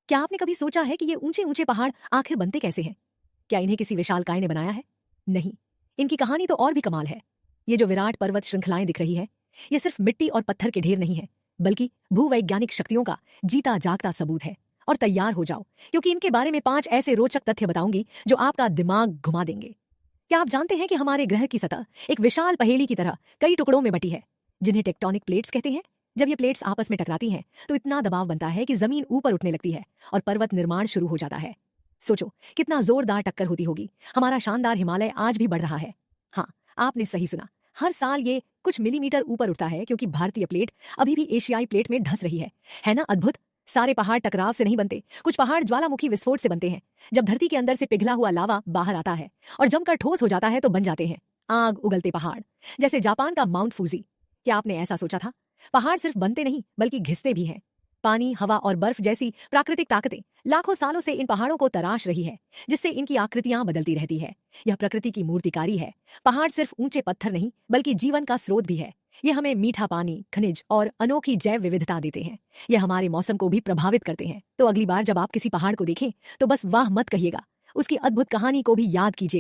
क्या आपने कभी सोचा है कि ये ऊंचे ऊंचे पहाड़ आखिर बनते कैसे हैं? क्या इन्हें किसी विशालकाय ने बनाया है? नहीं, इनकी कहानी तो और भी कमाल है। ये जो विराट पर्वत श्रृंखलाएं दिख रही है, ये सिर्फ मिट्टी और पत्थर के ढेर नहीं है, बल्कि भूवैज्ञानिक शक्तियों का जीता जागता सबूत है। और तैयार हो जाओ, क्योंकि इनके बारे में 5 ऐसे रोचक तथ्य बताऊंगी जो आपका दिमाग घुमा देंगे। क्या आप जानते हैं कि हमारे ग्रह की सतह एक विशाल पहेली की तरह कई टुकड़ों में बटी है, जिन्हें टेक्टोनिक प्लेट्स कहते हैं? जब ये प्लेट्स आपस में टकराती हैं तो इतना दबाव बनता है कि जमीन ऊपर उठने लगती है और पर्वत निर्माण शुरू हो जाता है। सोचो कितना जोरदार टक्कर होती होगी। हमारा शानदार हिमालय आज भी बढ़ रहा है। हाँ, आपने सही सुना। हर साल ये कुछ मिलीमीटर ऊपर उठता है, क्योंकि भारतीय प्लेट अभी भी एशियाई प्लेट में धंस रही है ना अद्भुत? सारे पहाड़ टकराव से नहीं बनते, कुछ पहाड़ ज्वालामुखी विस्फोट से बनते हैं। जब धरती के अंदर से पिघला हुआ लावा बाहर आता है और जमकर ठोस हो जाता है तो बन जाते हैं आग उगलते पहाड़, जैसे जापान का माउंट फूजी। क्या आपने ऐसा सोचा था? पहाड़ सिर्फ बनते नहीं बल्कि घिसते भी हैं। पानी, हवा और बर्फ जैसी प्राकृतिक ताकतें लाखों सालों से इन पहाड़ों को तराश रही है, जिससे इनकी आकृतियां बदलती रहती है। यह प्रकृति की मूर्तिकारी है। पहाड़ सिर्फ ऊंचे पत्थर नहीं बल्कि जीवन का स्रोत भी है। ये हमें मीठा पानी, खनिज और अनोखी जैव विविधता देते हैं। ये हमारे मौसम को भी प्रभावित करते हैं। तो अगली बार जब आप किसी पहाड़ को देखें तो बस वाह मत कहिएगा, उसकी अद्भुत कहानी को भी याद कीजिए।